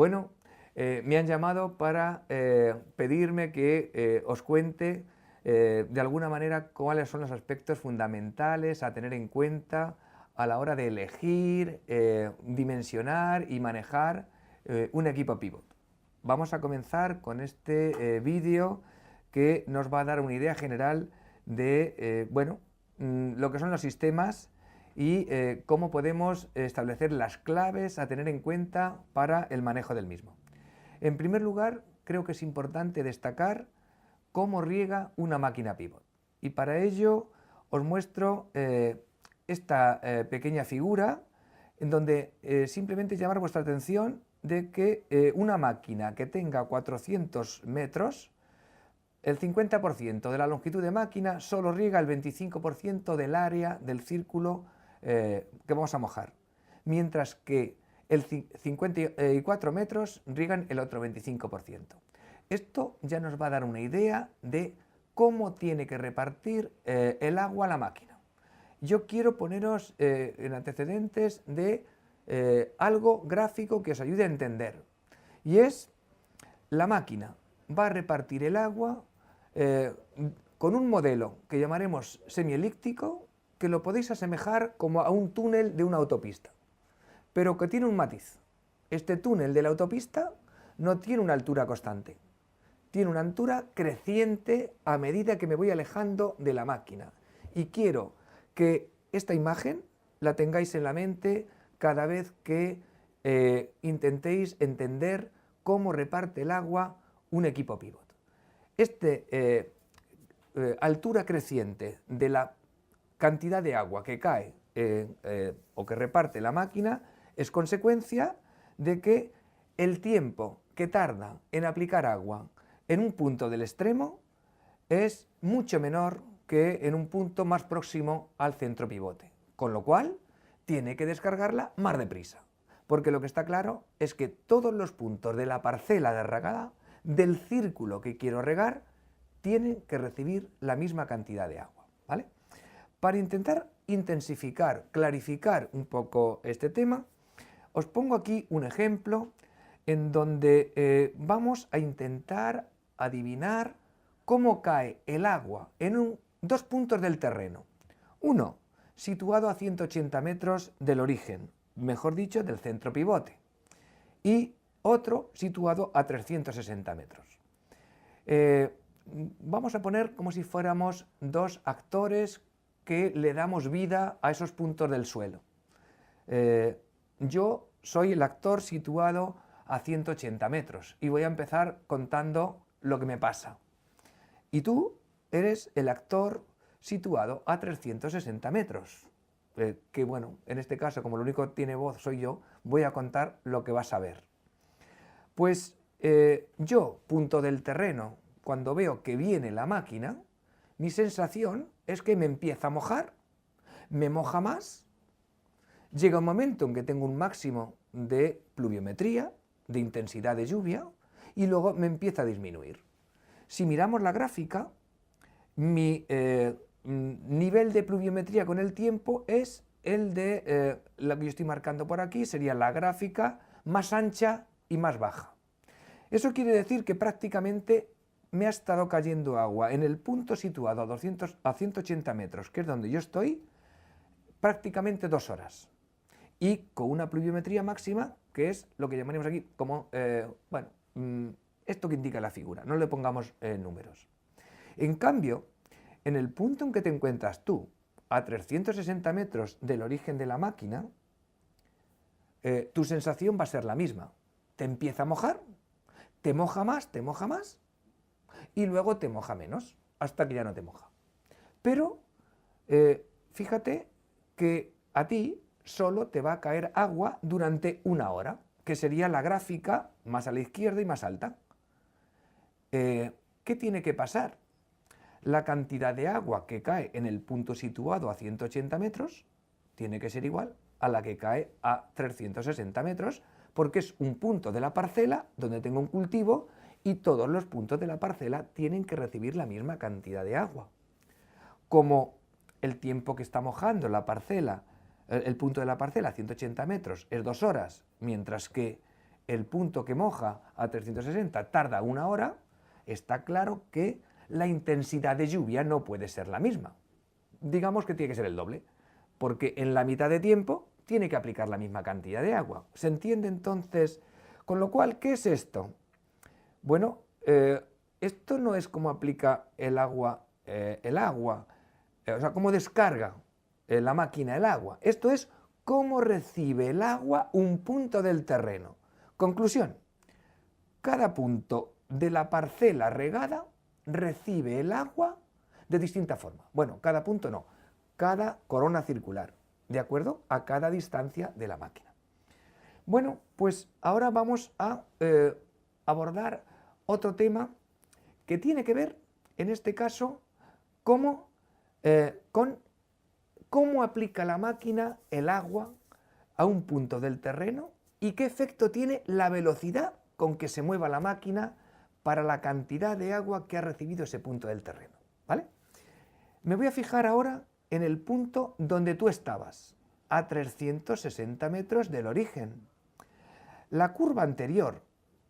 Bueno, me han llamado para pedirme que os cuente de alguna manera cuáles son los aspectos fundamentales a tener en cuenta a la hora de elegir, dimensionar y manejar un equipo pivot. Vamos a comenzar con este vídeo que nos va a dar una idea general de lo que son los sistemas y cómo podemos establecer las claves a tener en cuenta para el manejo del mismo. En primer lugar, creo que es importante destacar cómo riega una máquina pivot. Y para ello os muestro esta pequeña figura en donde simplemente llamar vuestra atención de que una máquina que tenga 400 metros, el 50% de la longitud de máquina solo riega el 25% del área del círculo que vamos a mojar, mientras que el 54 metros riegan el otro 25%. Esto ya nos va a dar una idea de cómo tiene que repartir el agua a la máquina. Yo quiero poneros en antecedentes de algo gráfico que os ayude a entender. Y es, la máquina va a repartir el agua con un modelo que llamaremos semielíptico, que lo podéis asemejar como a un túnel de una autopista, pero que tiene un matiz. Este túnel de la autopista no tiene una altura constante, tiene una altura creciente a medida que me voy alejando de la máquina. Y quiero que esta imagen la tengáis en la mente cada vez que intentéis entender cómo reparte el agua un equipo pivot. Altura creciente de la cantidad de agua que cae o que reparte la máquina es consecuencia de que el tiempo que tarda en aplicar agua en un punto del extremo es mucho menor que en un punto más próximo al centro pivote, con lo cual tiene que descargarla más deprisa, porque lo que está claro es que todos los puntos de la parcela de regada del círculo que quiero regar tienen que recibir la misma cantidad de agua, ¿vale? Para intentar intensificar, clarificar un poco este tema, os pongo aquí un ejemplo en donde vamos a intentar adivinar cómo cae el agua en dos puntos del terreno. Uno, situado a 180 metros del origen, mejor dicho, del centro pivote, y otro situado a 360 metros. Vamos a poner como si fuéramos dos actores que le damos vida a esos puntos del suelo. Yo soy el actor situado a 180 metros y voy a empezar contando lo que me pasa. Y tú eres el actor situado a 360 metros. Que bueno, en este caso, como lo único que tiene voz soy yo, voy a contar lo que vas a ver. Pues yo, punto del terreno, cuando veo que viene la máquina, mi sensación es que me empieza a mojar, me moja más, llega un momento en que tengo un máximo de pluviometría, de intensidad de lluvia, y luego me empieza a disminuir. Si miramos la gráfica, mi nivel de pluviometría con el tiempo es el de lo que yo estoy marcando por aquí, sería la gráfica más ancha y más baja. Eso quiere decir que prácticamente me ha estado cayendo agua en el punto situado a 180 metros, que es donde yo estoy, prácticamente 2 horas. Y con una pluviometría máxima, que es lo que llamaremos aquí como, esto que indica la figura, no le pongamos números. En cambio, en el punto en que te encuentras tú, a 360 metros del origen de la máquina, tu sensación va a ser la misma. Te empieza a mojar, te moja más, y luego te moja menos, hasta que ya no te moja. Pero fíjate que a ti solo te va a caer agua durante 1 hora, que sería la gráfica más a la izquierda y más alta. ¿Qué tiene que pasar? La cantidad de agua que cae en el punto situado a 180 metros tiene que ser igual a la que cae a 360 metros, porque es un punto de la parcela donde tengo un cultivo y todos los puntos de la parcela tienen que recibir la misma cantidad de agua. Como el tiempo que está mojando la parcela, el punto de la parcela a 180 metros es 2 horas, mientras que el punto que moja a 360 tarda 1 hora, está claro que la intensidad de lluvia no puede ser la misma. Digamos que tiene que ser el doble, porque en la mitad de tiempo tiene que aplicar la misma cantidad de agua. ¿Se entiende entonces? Con lo cual, ¿qué es esto? Bueno, esto no es cómo aplica el agua, o sea, cómo descarga la máquina el agua. Esto es cómo recibe el agua un punto del terreno. Conclusión, cada punto de la parcela regada recibe el agua de distinta forma. Bueno, cada punto no, cada corona circular, de acuerdo a cada distancia de la máquina. Bueno, pues ahora vamos a abordar otro tema que tiene que ver, en este caso, con cómo aplica la máquina el agua a un punto del terreno y qué efecto tiene la velocidad con que se mueva la máquina para la cantidad de agua que ha recibido ese punto del terreno, ¿vale? Me voy a fijar ahora en el punto donde tú estabas, a 360 metros del origen. La curva anterior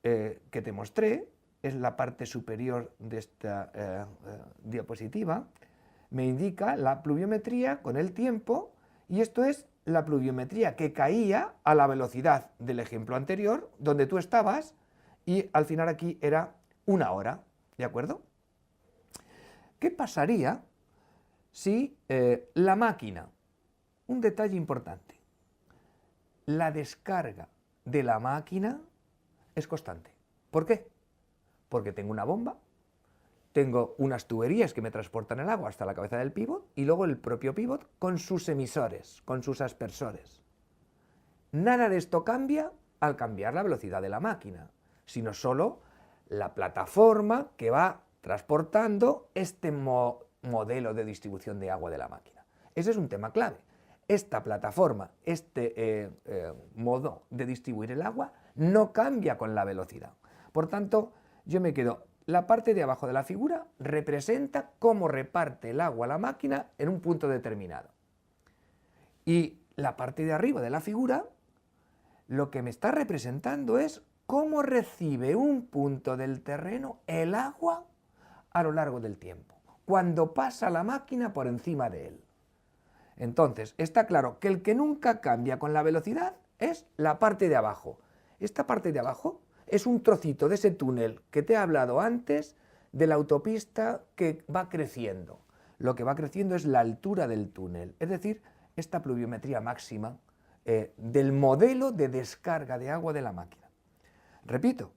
que te mostré, es la parte superior de esta diapositiva, me indica la pluviometría con el tiempo, y esto es la pluviometría que caía a la velocidad del ejemplo anterior, donde tú estabas, y al final aquí era 1 hora, ¿de acuerdo? ¿Qué pasaría si la máquina, un detalle importante, la descarga de la máquina es constante? ¿Por qué? Porque tengo una bomba, tengo unas tuberías que me transportan el agua hasta la cabeza del pívot y luego el propio pívot con sus emisores, con sus aspersores. Nada de esto cambia al cambiar la velocidad de la máquina, sino solo la plataforma que va transportando este modelo de distribución de agua de la máquina. Ese es un tema clave. Esta plataforma, este modo de distribuir el agua no cambia con la velocidad. Por tanto, yo me quedo, la parte de abajo de la figura representa cómo reparte el agua a la máquina en un punto determinado. Y la parte de arriba de la figura, lo que me está representando es cómo recibe un punto del terreno el agua a lo largo del tiempo, cuando pasa la máquina por encima de él. Entonces, está claro que el que nunca cambia con la velocidad es la parte de abajo. Esta parte de abajo es un trocito de ese túnel que te he hablado antes de la autopista que va creciendo. Lo que va creciendo es la altura del túnel, es decir, esta pluviometría máxima del modelo de descarga de agua de la máquina. Repito,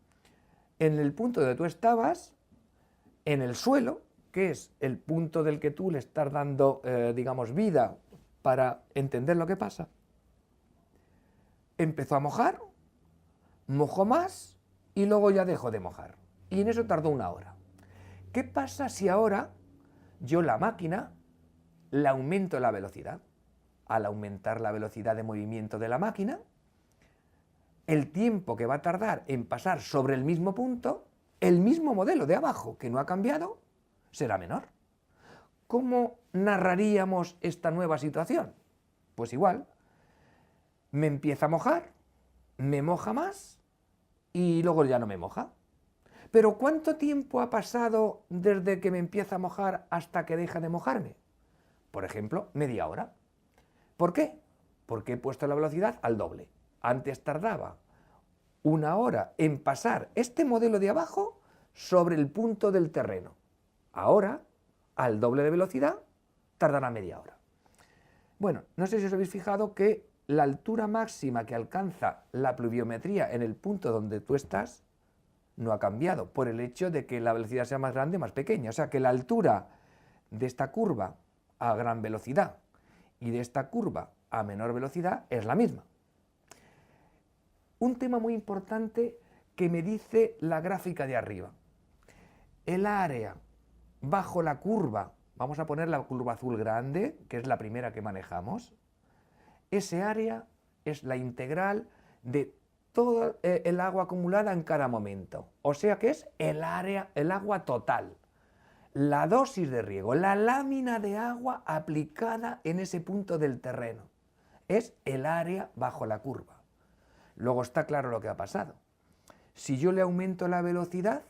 en el punto donde tú estabas, en el suelo, que es el punto del que tú le estás dando, digamos, vida para entender lo que pasa, empezó a mojar, mojó más y luego ya dejó de mojar. Y en eso tardó 1 hora. ¿Qué pasa si ahora yo la máquina le aumento la velocidad? Al aumentar la velocidad de movimiento de la máquina, el tiempo que va a tardar en pasar sobre el mismo punto, el mismo modelo de abajo que no ha cambiado, será menor. ¿Cómo narraríamos esta nueva situación? Pues igual, me empieza a mojar, me moja más y luego ya no me moja. Pero ¿cuánto tiempo ha pasado desde que me empieza a mojar hasta que deja de mojarme? Por ejemplo, media hora. ¿Por qué? Porque he puesto la velocidad al doble. Antes tardaba 1 hora en pasar este modelo de abajo sobre el punto del terreno. Ahora, al doble de velocidad, tardará media hora. Bueno, no sé si os habéis fijado que la altura máxima que alcanza la pluviometría en el punto donde tú estás no ha cambiado por el hecho de que la velocidad sea más grande o más pequeña. O sea que la altura de esta curva a gran velocidad y de esta curva a menor velocidad es la misma. Un tema muy importante que me dice la gráfica de arriba. El área bajo la curva, vamos a poner la curva azul grande, que es la primera que manejamos, ese área es la integral de todo el agua acumulada en cada momento. O sea que es el agua total, la dosis de riego, la lámina de agua aplicada en ese punto del terreno. Es el área bajo la curva. Luego está claro lo que ha pasado. Si yo le aumento la velocidad,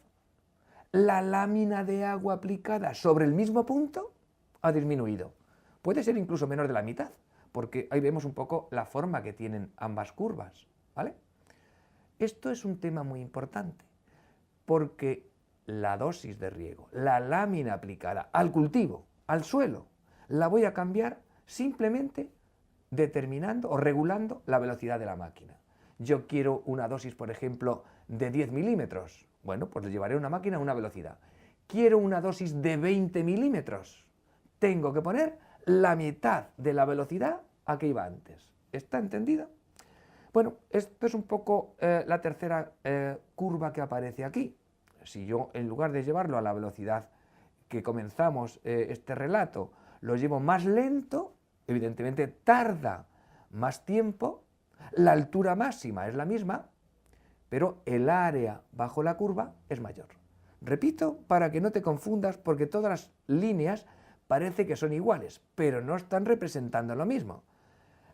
la lámina de agua aplicada sobre el mismo punto ha disminuido. Puede ser incluso menor de la mitad, porque ahí vemos un poco la forma que tienen ambas curvas, ¿vale? Esto es un tema muy importante, porque la dosis de riego, la lámina aplicada al cultivo, al suelo, la voy a cambiar simplemente determinando o regulando la velocidad de la máquina. Yo quiero una dosis, por ejemplo, de 10 milímetros. Bueno, pues le llevaré una máquina a una velocidad. Quiero una dosis de 20 milímetros. Tengo que poner la mitad de la velocidad a que iba antes. ¿Está entendido? Bueno, esto es un poco la tercera curva que aparece aquí. Si yo, en lugar de llevarlo a la velocidad que comenzamos este relato, lo llevo más lento, evidentemente tarda más tiempo, la altura máxima es la misma, pero el área bajo la curva es mayor. Repito, para que no te confundas, porque todas las líneas parece que son iguales, pero no están representando lo mismo.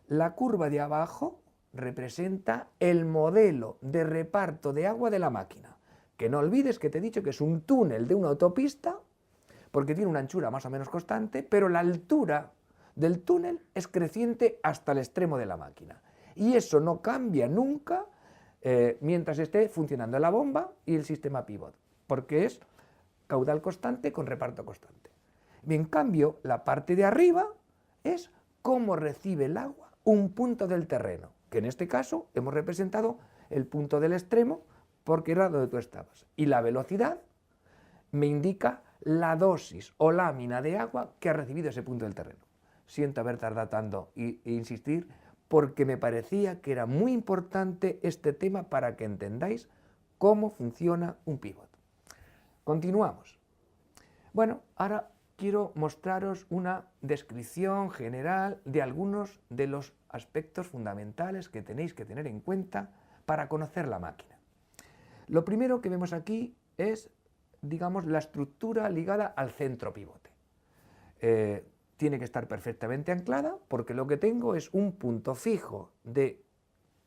La curva de abajo representa el modelo de reparto de agua de la máquina, que no olvides que te he dicho que es un túnel de una autopista, porque tiene una anchura más o menos constante, pero la altura del túnel es creciente hasta el extremo de la máquina. Y eso no cambia nunca mientras esté funcionando la bomba y el sistema pivot, porque es caudal constante con reparto constante. En cambio, la parte de arriba es cómo recibe el agua un punto del terreno, que en este caso hemos representado el punto del extremo porque era donde tú estabas. Y la velocidad me indica la dosis o lámina de agua que ha recibido ese punto del terreno. Siento haber tardado tanto e insistir porque me parecía que era muy importante este tema para que entendáis cómo funciona un pivot. Continuamos. Bueno, ahora quiero mostraros una descripción general de algunos de los aspectos fundamentales que tenéis que tener en cuenta para conocer la máquina. Lo primero que vemos aquí es, digamos, la estructura ligada al centro pivote. Tiene que estar perfectamente anclada porque lo que tengo es un punto fijo de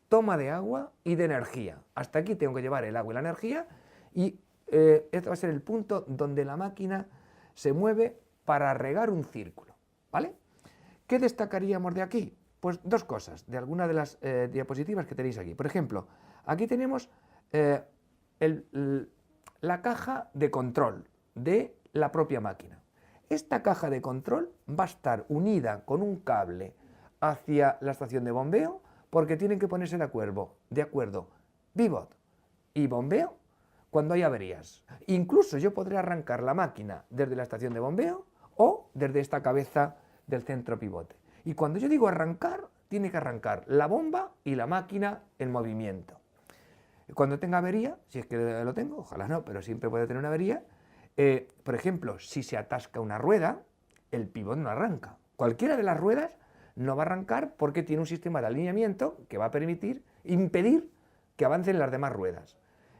toma de agua y de energía. Hasta aquí tengo que llevar el agua y la energía y este va a ser el punto donde la máquina se mueve para regar un círculo, ¿vale? ¿Qué destacaríamos de aquí? Pues dos cosas, de alguna de las diapositivas que tenéis aquí. Por ejemplo, aquí tenemos la caja de control de la propia máquina. Esta caja de control va a estar unida con un cable hacia la estación de bombeo porque tienen que ponerse de acuerdo pivot y bombeo cuando hay averías. Incluso yo podré arrancar la máquina desde la estación de bombeo o desde esta cabeza del centro pivote. Y cuando yo digo arrancar, tiene que arrancar la bomba y la máquina en movimiento. Cuando tenga avería, si es que lo tengo, ojalá no, pero siempre puede tener una avería, por ejemplo, si se atasca una rueda, el pivot no arranca. Cualquiera de las ruedas no va a arrancar porque tiene un sistema de alineamiento que va a impedir que avancen las demás ruedas.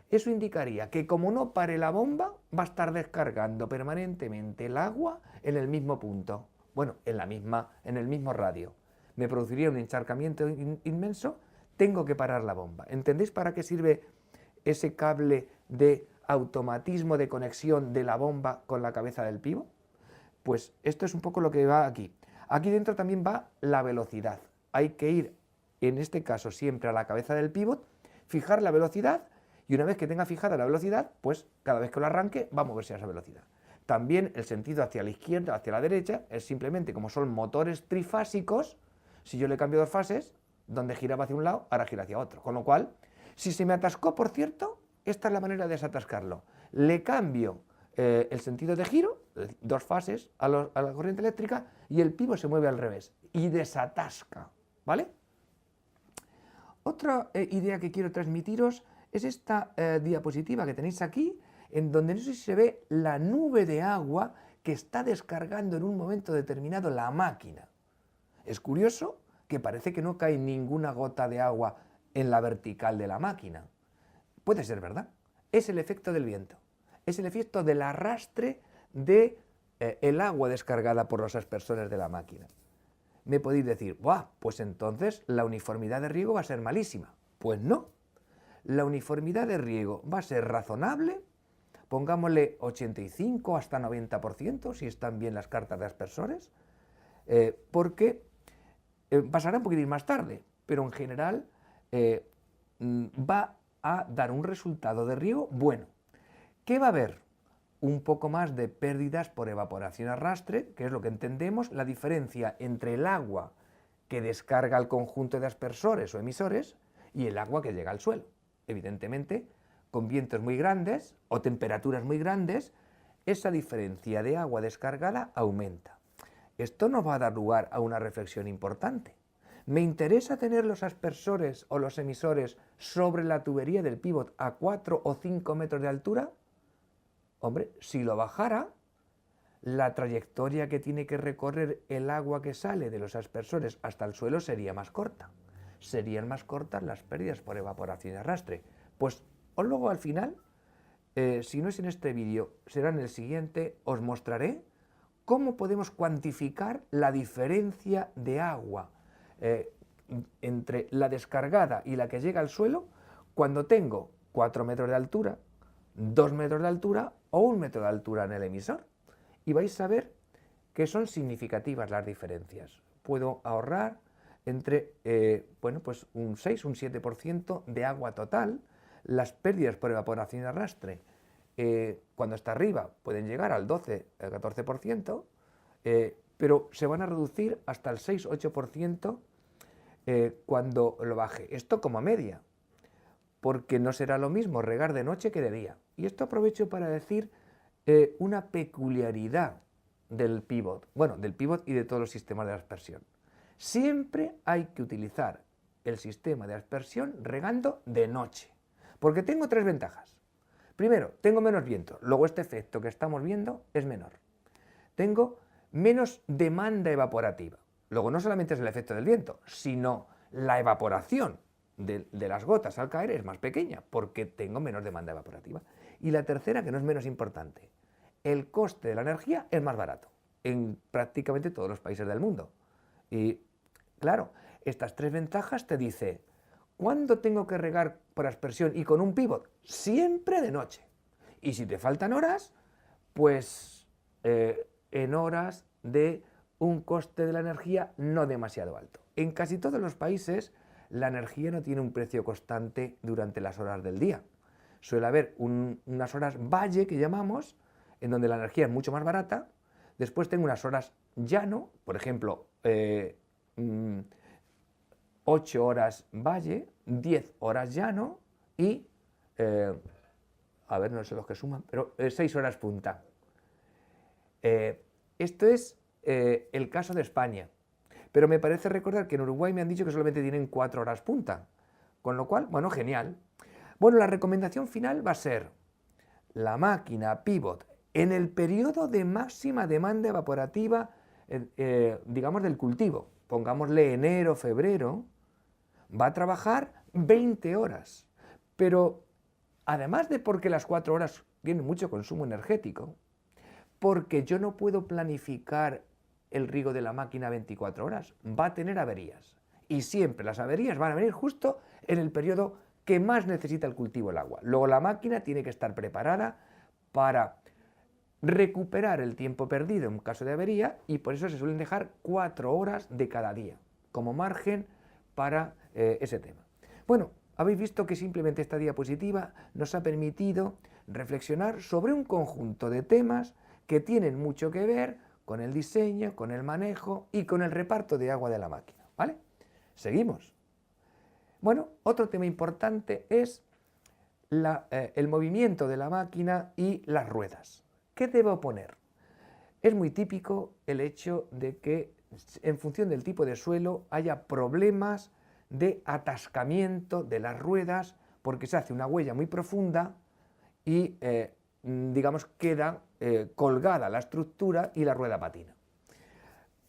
Eso indicaría que como no pare la bomba, va a estar descargando permanentemente el agua en el mismo punto. Bueno, en el mismo radio. Me produciría un encharcamiento inmenso, tengo que parar la bomba. ¿Entendéis para qué sirve ese cable de automatismo de conexión de la bomba con la cabeza del pivot? Pues esto es un poco lo que va aquí. Aquí dentro también va la velocidad. Hay que ir, en este caso, siempre a la cabeza del pivot, fijar la velocidad y una vez que tenga fijada la velocidad, pues cada vez que lo arranque va a moverse a esa velocidad. También el sentido hacia la izquierda, hacia la derecha, es simplemente como son motores trifásicos, si yo le cambio dos fases, donde giraba hacia un lado, ahora gira hacia otro. Con lo cual, si se me atascó, por cierto, esta es la manera de desatascarlo. Le cambio el sentido de giro, dos fases a la corriente eléctrica, y el pivot se mueve al revés y desatasca, ¿vale? Otra idea que quiero transmitiros es esta diapositiva que tenéis aquí, en donde no sé si se ve la nube de agua que está descargando en un momento determinado la máquina. Es curioso que parece que no cae ninguna gota de agua en la vertical de la máquina. Puede ser verdad. Es el efecto del viento. Es el efecto del arrastre de el agua descargada por los aspersores de la máquina. Me podéis decir, ¡buah! Pues entonces la uniformidad de riego va a ser malísima. Pues no. la uniformidad de riego va a ser razonable, pongámosle 85 hasta 90%, si están bien las cartas de aspersores, porque pasará un poquitín más tarde, pero en general va a dar un resultado de riego bueno. ¿Qué va a haber? Un poco más de pérdidas por evaporación arrastre, que es lo que entendemos, la diferencia entre el agua que descarga al conjunto de aspersores o emisores y el agua que llega al suelo. Evidentemente, con vientos muy grandes o temperaturas muy grandes, esa diferencia de agua descargada aumenta. Esto nos va a dar lugar a una reflexión importante. ¿Me interesa tener los aspersores o los emisores sobre la tubería del pívot a 4 o 5 metros de altura? Hombre, si lo bajara, la trayectoria que tiene que recorrer el agua que sale de los aspersores hasta el suelo sería más corta. Serían más cortas las pérdidas por evaporación y arrastre. Pues luego al final, si no es en este vídeo, será en el siguiente, os mostraré cómo podemos cuantificar la diferencia de agua entre la descargada y la que llega al suelo cuando tengo 4 metros de altura, 2 metros de altura o 1 metro de altura en el emisor. Y vais a ver que son significativas las diferencias. Puedo ahorrar entre pues un 6, un 7% de agua total. Las pérdidas por evaporación y arrastre cuando está arriba pueden llegar al 12, al 14%, pero se van a reducir hasta el 6-8% cuando lo baje. Esto como media, porque no será lo mismo regar de noche que de día. Y esto aprovecho para decir una peculiaridad del pívot, bueno, del pívot y de todos los sistemas de aspersión. Siempre hay que utilizar el sistema de aspersión regando de noche, porque tengo 3 ventajas. Primero, tengo menos viento, luego este efecto que estamos viendo es menor. Tengo menos demanda evaporativa. Luego no solamente es el efecto del viento, sino la evaporación de las gotas al caer es más pequeña, porque tengo menos demanda evaporativa. Y la tercera, que no es menos importante, el coste de la energía es más barato en prácticamente todos los países del mundo. Y claro, estas 3 ventajas te dice, ¿cuándo tengo que regar por aspersión y con un pívot? Siempre de noche. Y si te faltan horas, pues en horas de un coste de la energía no demasiado alto. En casi todos los países la energía no tiene un precio constante durante las horas del día. Suele haber unas horas valle que llamamos, en donde la energía es mucho más barata. Después tengo unas horas llano, por ejemplo, 8 horas valle, 10 horas llano y, a ver, no sé los que suman, pero 6 horas punta. Esto es el caso de España, pero me parece recordar que en Uruguay me han dicho que solamente tienen 4 horas punta, con lo cual, bueno, genial. Bueno, la recomendación final va a ser la máquina pívot en el periodo de máxima demanda evaporativa, digamos, del cultivo, pongámosle enero, febrero, va a trabajar 20 horas. Pero además de porque las 4 horas tienen mucho consumo energético, porque yo no puedo planificar el riego de la máquina 24 horas, va a tener averías. Y siempre las averías van a venir justo en el periodo que más necesita el cultivo el agua. Luego la máquina tiene que estar preparada para recuperar el tiempo perdido en caso de avería y por eso se suelen dejar 4 horas de cada día como margen para ese tema. Bueno, habéis visto que simplemente esta diapositiva nos ha permitido reflexionar sobre un conjunto de temas que tienen mucho que ver con el diseño, con el manejo y con el reparto de agua de la máquina, ¿vale? Seguimos. Bueno, otro tema importante es el movimiento de la máquina y las ruedas. ¿Qué debo poner? Es muy típico el hecho de que en función del tipo de suelo haya problemas de atascamiento de las ruedas porque se hace una huella muy profunda y digamos queda colgada la estructura y la rueda patina.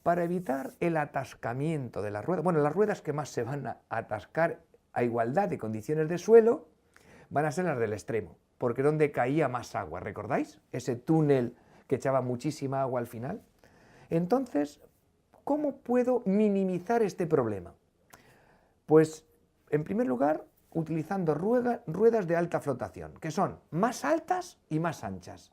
Para evitar el atascamiento de las ruedas, bueno, las ruedas que más se van a atascar a igualdad de condiciones de suelo van a ser las del extremo, porque es donde caía más agua, ¿recordáis? Ese túnel que echaba muchísima agua al final. Entonces, ¿cómo puedo minimizar este problema? Pues, en primer lugar, utilizando ruedas de alta flotación, que son más altas y más anchas,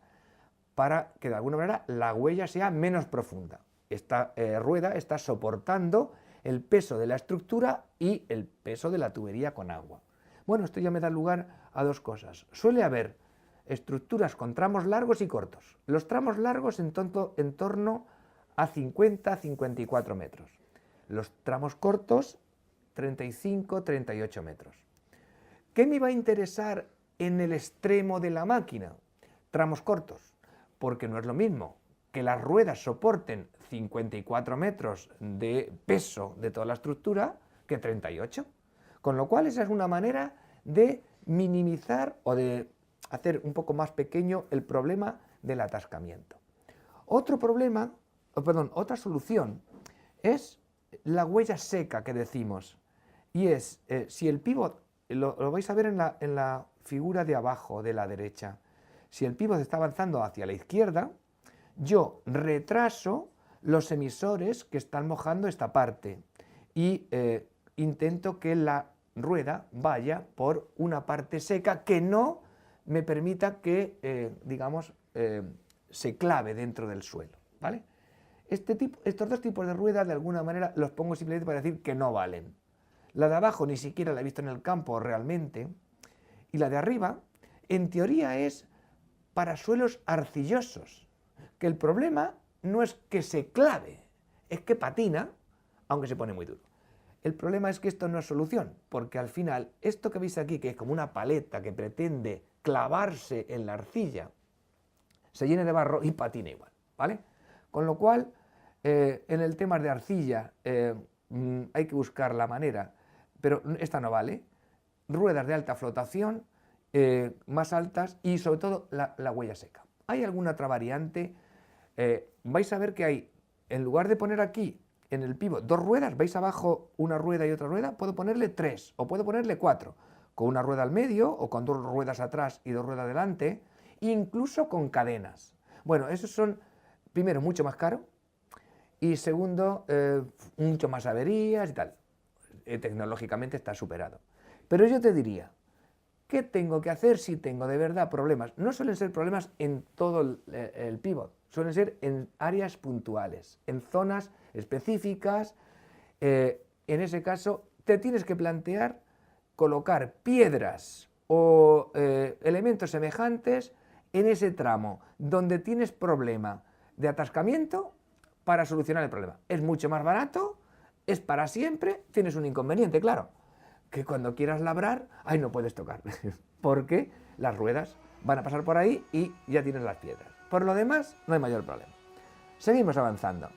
para que de alguna manera la huella sea menos profunda. Esta rueda está soportando el peso de la estructura y el peso de la tubería con agua. Bueno, esto ya me da lugar a dos cosas. Suele haber estructuras con tramos largos y cortos. Los tramos largos en torno a 50-54 metros. Los tramos cortos, 35-38 metros. ¿Qué me va a interesar en el extremo de la máquina? Tramos cortos, porque no es lo mismo que las ruedas soporten 54 metros de peso de toda la estructura que 38. Con lo cual esa es una manera de minimizar o de hacer un poco más pequeño el problema del atascamiento. Otra solución es la huella seca que decimos, y es si el pívot, lo vais a ver en la figura de abajo de la derecha, si el pívot está avanzando hacia la izquierda, yo retraso los emisores que están mojando esta parte y intento que la rueda vaya por una parte seca que no me permita que, se clave dentro del suelo, ¿vale? Estos dos tipos de ruedas, de alguna manera, los pongo simplemente para decir que no valen. La de abajo ni siquiera la he visto en el campo realmente, y la de arriba, en teoría, es para suelos arcillosos, que el problema no es que se clave, es que patina, aunque se pone muy duro. El problema es que esto no es solución, porque al final, esto que veis aquí, que es como una paleta que pretende clavarse en la arcilla, se llene de barro y patina igual, ¿vale? Con lo cual, en el tema de arcilla hay que buscar la manera, pero esta no vale. Ruedas de alta flotación, más altas y sobre todo la huella seca. ¿Hay alguna otra variante? Vais a ver que hay, en lugar de poner aquí en el pívot dos ruedas, veis abajo una rueda y otra rueda, puedo ponerle 3 o puedo ponerle 4, con una rueda al medio o con 2 ruedas atrás y 2 ruedas adelante, incluso con cadenas. Bueno, esos son, primero, mucho más caro y segundo, mucho más averías y tal. Tecnológicamente está superado. Pero yo te diría, ¿qué tengo que hacer si tengo de verdad problemas? No suelen ser problemas en todo el pívot, suelen ser en áreas puntuales, en zonas específicas. En ese caso, te tienes que plantear colocar piedras o elementos semejantes en ese tramo donde tienes problema de atascamiento para solucionar el problema. Es mucho más barato, es para siempre, tienes un inconveniente, claro, que cuando quieras labrar, ahí no puedes tocar, porque las ruedas van a pasar por ahí y ya tienes las piedras. Por lo demás, no hay mayor problema. Seguimos avanzando.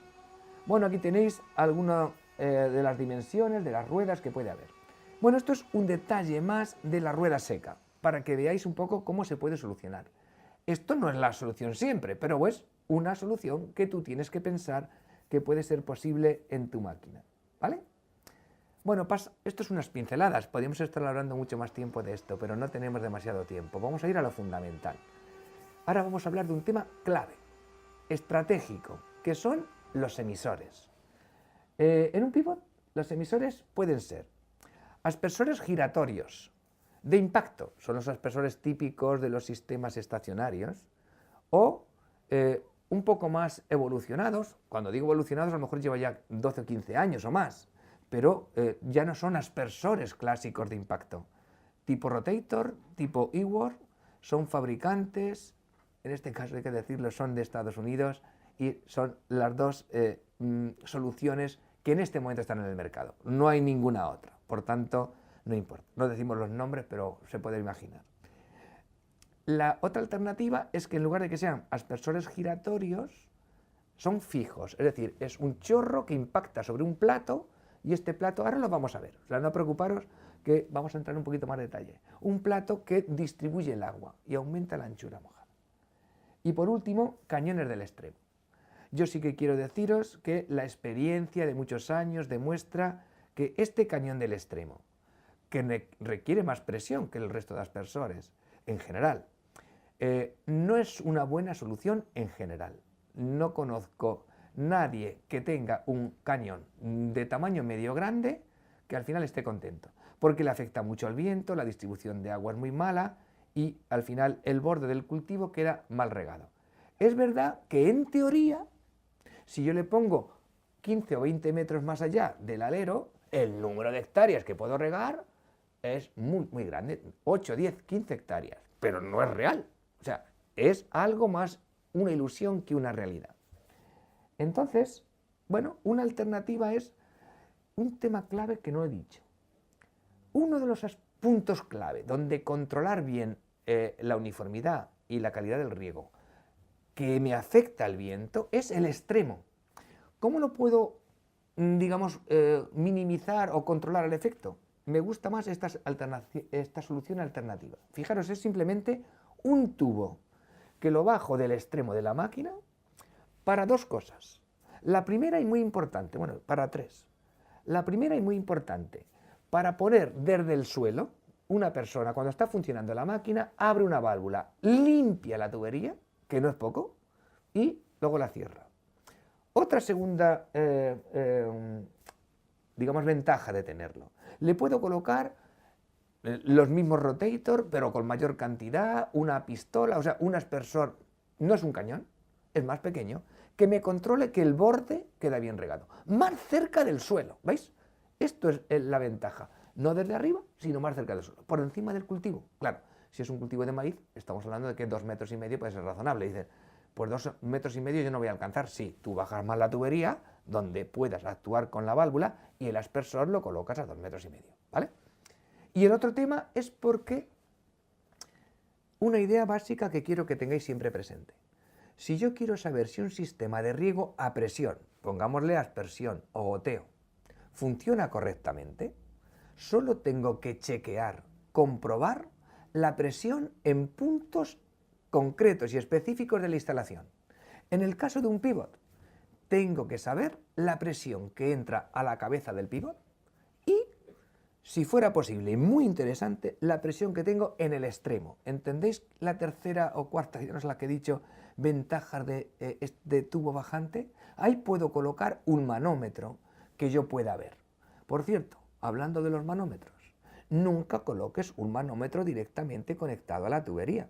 Bueno, aquí tenéis algunas de las dimensiones de las ruedas que puede haber. Bueno, esto es un detalle más de la rueda seca, para que veáis un poco cómo se puede solucionar. Esto no es la solución siempre, pero es una solución que tú tienes que pensar que puede ser posible en tu máquina, ¿vale? Bueno, esto es unas pinceladas, podríamos estar hablando mucho más tiempo de esto, pero no tenemos demasiado tiempo. Vamos a ir a lo fundamental. Ahora vamos a hablar de un tema clave, estratégico, que son los emisores. En un pívot, los emisores pueden ser aspersores giratorios de impacto, son los aspersores típicos de los sistemas estacionarios, o un poco más evolucionados. Cuando digo evolucionados, a lo mejor lleva ya 12 o 15 años o más, pero ya no son aspersores clásicos de impacto. Tipo Rotator, tipo Eword, son fabricantes, en este caso hay que decirlo, son de Estados Unidos y son las dos soluciones que en este momento están en el mercado. No hay ninguna otra, por tanto, no importa. No decimos los nombres, pero se puede imaginar. La otra alternativa es que en lugar de que sean aspersores giratorios, son fijos, es decir, es un chorro que impacta sobre un plato y este plato, ahora lo vamos a ver, o sea, no preocuparos que vamos a entrar en un poquito más de detalle. Un plato que distribuye el agua y aumenta la anchura mojada. Y por último, cañones del extremo. Yo sí que quiero deciros que la experiencia de muchos años demuestra que este cañón del extremo, que requiere más presión que el resto de aspersores en general, no es una buena solución en general. No conozco nadie que tenga un cañón de tamaño medio grande que al final esté contento, porque le afecta mucho al viento, la distribución de agua es muy mala y al final el borde del cultivo queda mal regado. Es verdad que en teoría, si yo le pongo 15 o 20 metros más allá del alero, el número de hectáreas que puedo regar es muy grande, 8, 10, 15 hectáreas, pero no es real. O sea, es algo más una ilusión que una realidad. Entonces, bueno, una alternativa es un tema clave que no he dicho. Uno de los puntos clave donde controlar bien la uniformidad y la calidad del riego que me afecta al viento es el extremo. ¿Cómo lo puedo, digamos, minimizar o controlar el efecto? Me gusta más esta solución alternativa. Fijaros, es simplemente un tubo que lo bajo del extremo de la máquina para dos cosas. La primera y muy importante, bueno, para tres. La primera y muy importante, para poner desde el suelo, una persona cuando está funcionando la máquina abre una válvula, limpia la tubería, que no es poco, y luego la cierra. Otra segunda, digamos, ventaja de tenerlo. Le puedo colocar los mismos rotator, pero con mayor cantidad, una pistola, o sea, un aspersor, no es un cañón, es más pequeño, que me controle que el borde queda bien regado, más cerca del suelo, ¿veis? Esto es la ventaja, no desde arriba, sino más cerca del suelo, por encima del cultivo. Claro, si es un cultivo de maíz, estamos hablando de que 2,5 metros puede ser razonable. Dicen, pues 2,5 metros yo no voy a alcanzar. Sí, tú bajas más la tubería, donde puedas actuar con la válvula, y el aspersor lo colocas a 2,5 metros, ¿vale? Y el otro tema es porque una idea básica que quiero que tengáis siempre presente. Si yo quiero saber si un sistema de riego a presión, pongámosle aspersión o goteo, funciona correctamente, solo tengo que chequear, comprobar la presión en puntos concretos y específicos de la instalación. En el caso de un pivot, tengo que saber la presión que entra a la cabeza del pivot y, si fuera posible y muy interesante, la presión que tengo en el extremo. ¿Entendéis la tercera o cuarta, no es la que he dicho, ventajas de tubo bajante? Ahí puedo colocar un manómetro que yo pueda ver. Por cierto, hablando de los manómetros, nunca coloques un manómetro directamente conectado a la tubería,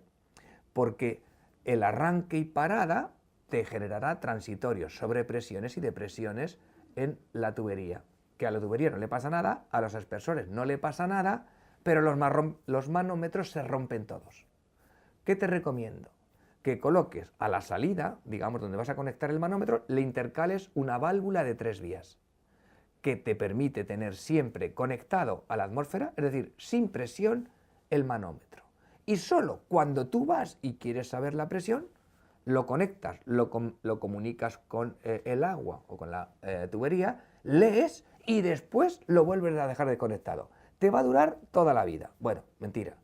porque el arranque y parada te generará transitorios, sobrepresiones y depresiones en la tubería. Que a la tubería no le pasa nada, a los aspersores no le pasa nada, pero los manómetros se rompen todos. ¿Qué te recomiendo? Que coloques a la salida, digamos donde vas a conectar el manómetro, le intercales una válvula de 3 vías, que te permite tener siempre conectado a la atmósfera, es decir, sin presión, el manómetro. Y solo cuando tú vas y quieres saber la presión, lo conectas, lo comunicas con el agua o con la tubería, lees y después lo vuelves a dejar desconectado. Te va a durar toda la vida. Bueno, mentira.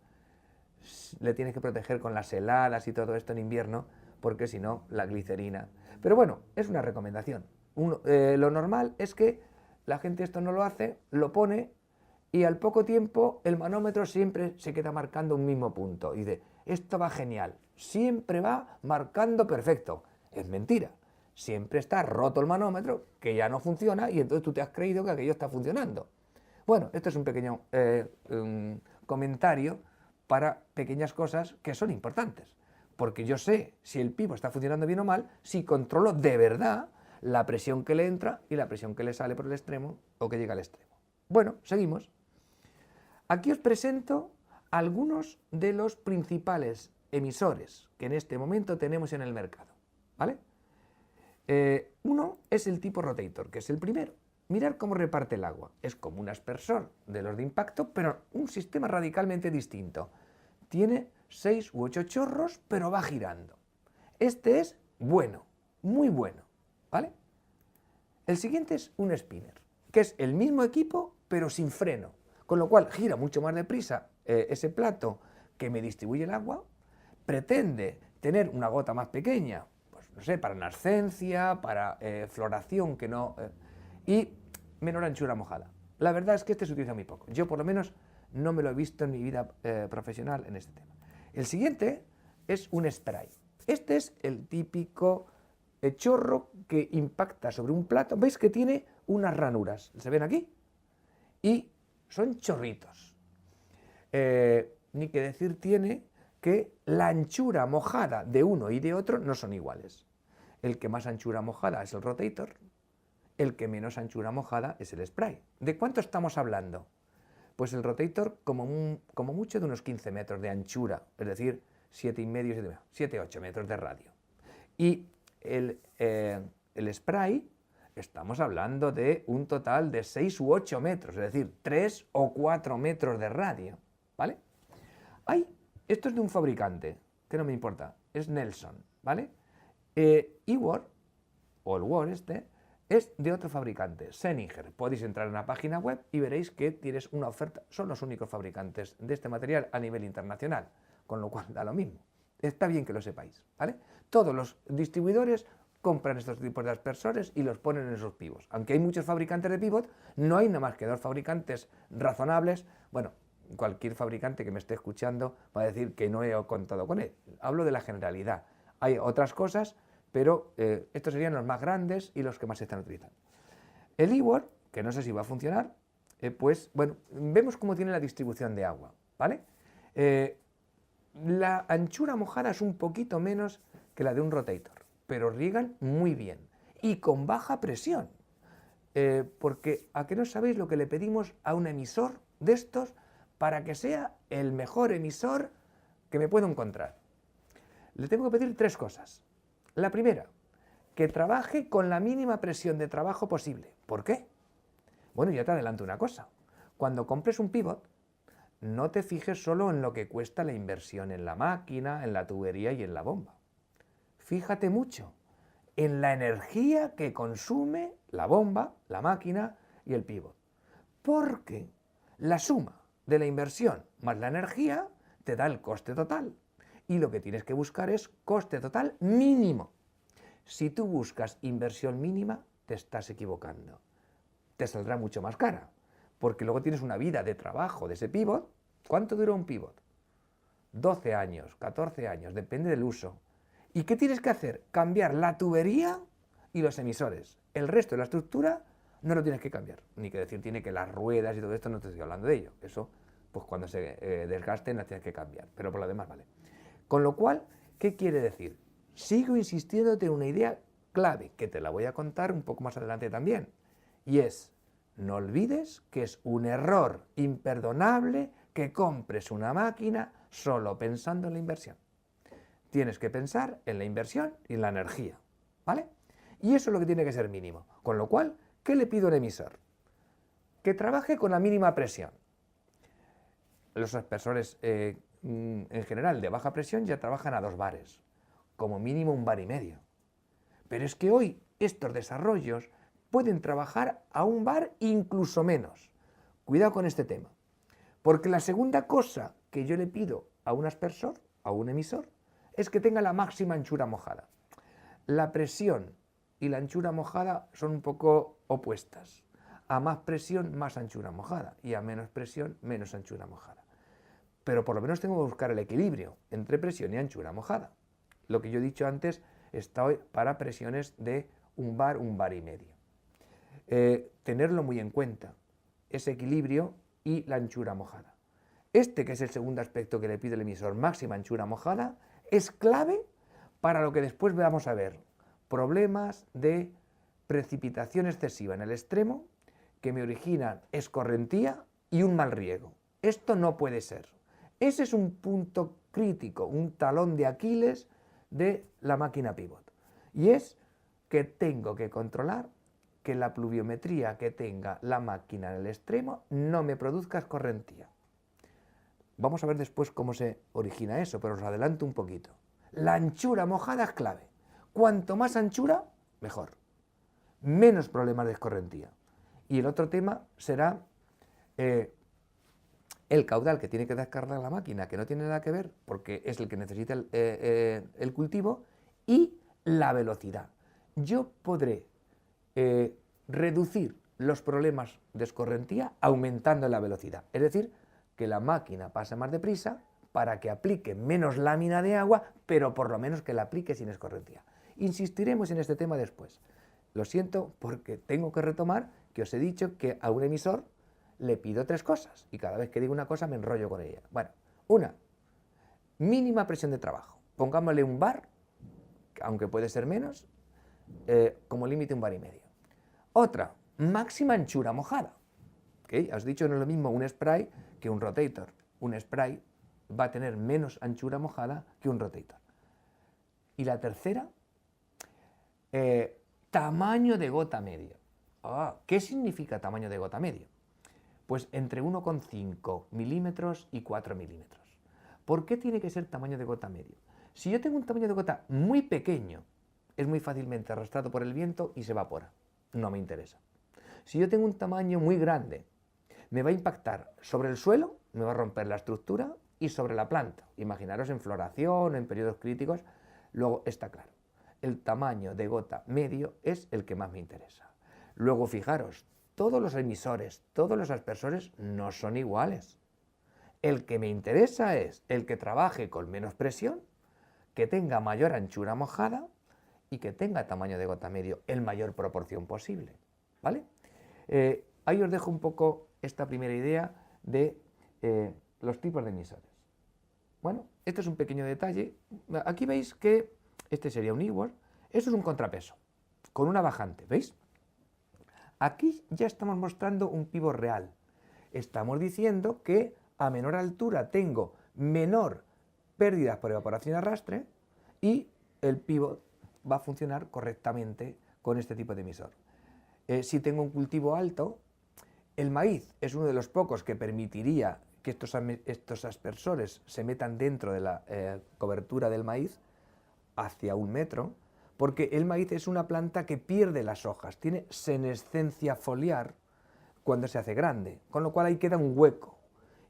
Le tienes que proteger con las heladas y todo esto en invierno, porque si no, la glicerina. Pero bueno, es una recomendación. Lo normal es que la gente esto no lo hace, lo pone y al poco tiempo el manómetro siempre se queda marcando un mismo punto. Y dice, esto va genial, siempre va marcando perfecto. Es mentira. Siempre está roto el manómetro, que ya no funciona, y entonces tú te has creído que aquello está funcionando. Bueno, esto es un pequeño comentario para pequeñas cosas que son importantes, porque yo sé si el pivo está funcionando bien o mal si controlo de verdad la presión que le entra y la presión que le sale por el extremo o que llega al extremo. Bueno, seguimos. Aquí os presento algunos de los principales emisores que en este momento tenemos en el mercado, ¿vale? Uno es el tipo rotator, que es el primero. Mirad cómo reparte el agua. Es como un aspersor de los de impacto, pero un sistema radicalmente distinto. Tiene 6 u 8 chorros, pero va girando. Este es bueno, muy bueno, ¿vale? El siguiente es un spinner, que es el mismo equipo, pero sin freno, con lo cual gira mucho más deprisa ese plato que me distribuye el agua, pretende tener una gota más pequeña, pues no sé, para nascencia, para floración, que no... y menor anchura mojada. La verdad es que este se utiliza muy poco. Yo por lo menos no me lo he visto en mi vida profesional en este tema. El siguiente es un spray. Este es el típico chorro que impacta sobre un plato. ¿Veis que tiene unas ranuras? ¿Se ven aquí? y son chorritos. Ni que decir tiene que la anchura mojada de uno y de otro no son iguales. El que más anchura mojada es el rotator, el que menos anchura mojada es el spray. ¿De cuánto estamos hablando? Pues el rotator como mucho de unos 15 metros de anchura, es decir, 7,5, 7-8 metros de radio. Y el spray, estamos hablando de un total de 6 u 8 metros, es decir, 3 o 4 metros de radio, ¿vale? Esto es de un fabricante, que no me importa, es Nelson, ¿vale? Eward, o el Ward es de otro fabricante, Sennheiser. Podéis entrar en la página web y veréis que tienes una oferta, son los únicos fabricantes de este material a nivel internacional, con lo cual da lo mismo. Está bien que lo sepáis, ¿vale? Todos los distribuidores compran estos tipos de aspersores y los ponen en sus pivots. Aunque hay muchos fabricantes de pivot, no hay nada más que 2 fabricantes razonables. Bueno, cualquier fabricante que me esté escuchando va a decir que no he contado con él. Hablo de la generalidad. Hay otras cosas, pero estos serían los más grandes y los que más se están utilizando. El Eward, que no sé si va a funcionar, pues bueno, vemos cómo tiene la distribución de agua, ¿vale? La anchura mojada es un poquito menos que la de un rotator, pero riegan muy bien y con baja presión, porque ¿a qué no sabéis lo que le pedimos a un emisor de estos para que sea el mejor emisor que me puedo encontrar? Le tengo que pedir 3 cosas. La primera, que trabaje con la mínima presión de trabajo posible. ¿Por qué? Bueno, ya te adelanto una cosa. Cuando compres un pivot, no te fijes solo en lo que cuesta la inversión en la máquina, en la tubería y en la bomba. Fíjate mucho en la energía que consume la bomba, la máquina y el pivot. Porque la suma de la inversión más la energía te da el coste total. Y lo que tienes que buscar es coste total mínimo. Si tú buscas inversión mínima, te estás equivocando. Te saldrá mucho más cara, porque luego tienes una vida de trabajo de ese pivot. ¿Cuánto dura un pivot? 12 años, 14 años, depende del uso. ¿Y qué tienes que hacer? Cambiar la tubería y los emisores. El resto de la estructura no lo tienes que cambiar. Ni que decir tiene que las ruedas y todo esto, no te estoy hablando de ello. Eso, pues cuando se desgasten las tienes que cambiar, pero por lo demás vale. Con lo cual, ¿qué quiere decir? Sigo insistiéndote en una idea clave, que te la voy a contar un poco más adelante también, y es, no olvides que es un error imperdonable que compres una máquina solo pensando en la inversión. Tienes que pensar en la inversión y en la energía, ¿vale? Y eso es lo que tiene que ser mínimo. Con lo cual, ¿qué le pido al emisor? Que trabaje con la mínima presión. Los aspersores en general de baja presión ya trabajan a 2 bares, como mínimo 1,5 bares. Pero es que hoy estos desarrollos pueden trabajar a 1 bar incluso menos. Cuidado con este tema, porque la segunda cosa que yo le pido a un aspersor, a un emisor, es que tenga la máxima anchura mojada. La presión y la anchura mojada son un poco opuestas. A más presión, más anchura mojada, y a menos presión, menos anchura mojada. Pero por lo menos tengo que buscar el equilibrio entre presión y anchura mojada. Lo que yo he dicho antes está hoy para presiones de 1 bar, 1,5 bares. Tenerlo muy en cuenta, ese equilibrio y la anchura mojada. Este, que es el segundo aspecto que le pide el emisor, máxima anchura mojada, es clave para lo que después vamos a ver. Problemas de precipitación excesiva en el extremo que me originan escorrentía y un mal riego. Esto no puede ser. Ese es un punto crítico, un talón de Aquiles de la máquina pivot. Y es que tengo que controlar que la pluviometría que tenga la máquina en el extremo no me produzca escorrentía. Vamos a ver después cómo se origina eso, pero os adelanto un poquito. La anchura mojada es clave. Cuanto más anchura, mejor. Menos problemas de escorrentía. Y el otro tema será el caudal que tiene que descargar la máquina, que no tiene nada que ver, porque es el que necesita el cultivo, y la velocidad. Yo podré reducir los problemas de escorrentía aumentando la velocidad. Es decir, que la máquina pase más deprisa para que aplique menos lámina de agua, pero por lo menos que la aplique sin escorrentía. Insistiremos en este tema después. Lo siento porque tengo que retomar que os he dicho que a un emisor le pido 3 cosas y cada vez que digo una cosa me enrollo con ella. Bueno, una, mínima presión de trabajo. Pongámosle un bar, aunque puede ser menos, como límite 1,5 bares. Otra, máxima anchura mojada. ¿Okay? Os he dicho, no es lo mismo un spray que un rotator. Un spray va a tener menos anchura mojada que un rotator. Y la tercera, tamaño de gota medio. ¿Qué significa tamaño de gota medio? Pues entre 1,5 milímetros y 4 milímetros. ¿Por qué tiene que ser tamaño de gota medio? Si yo tengo un tamaño de gota muy pequeño, es muy fácilmente arrastrado por el viento y se evapora. No me interesa. Si yo tengo un tamaño muy grande, me va a impactar sobre el suelo, me va a romper la estructura y sobre la planta. Imaginaros en floración, en periodos críticos. Luego está claro, el tamaño de gota medio es el que más me interesa. Luego fijaros, todos los emisores, todos los aspersores no son iguales. El que me interesa es el que trabaje con menos presión, que tenga mayor anchura mojada y que tenga tamaño de gota medio en mayor proporción posible, ¿vale? Ahí os dejo un poco esta primera idea de los tipos de emisores. Bueno, este es un pequeño detalle. Aquí veis que este sería un Eward, esto es un contrapeso, con una bajante, ¿veis? Aquí ya estamos mostrando un pivot real. Estamos diciendo que a menor altura tengo menor pérdidas por evaporación y arrastre y el pivot va a funcionar correctamente con este tipo de emisor. Si tengo un cultivo alto, el maíz es uno de los pocos que permitiría que estos aspersores se metan dentro de la cobertura del maíz hacia 1 metro, porque el maíz es una planta que pierde las hojas, tiene senescencia foliar cuando se hace grande, con lo cual ahí queda un hueco.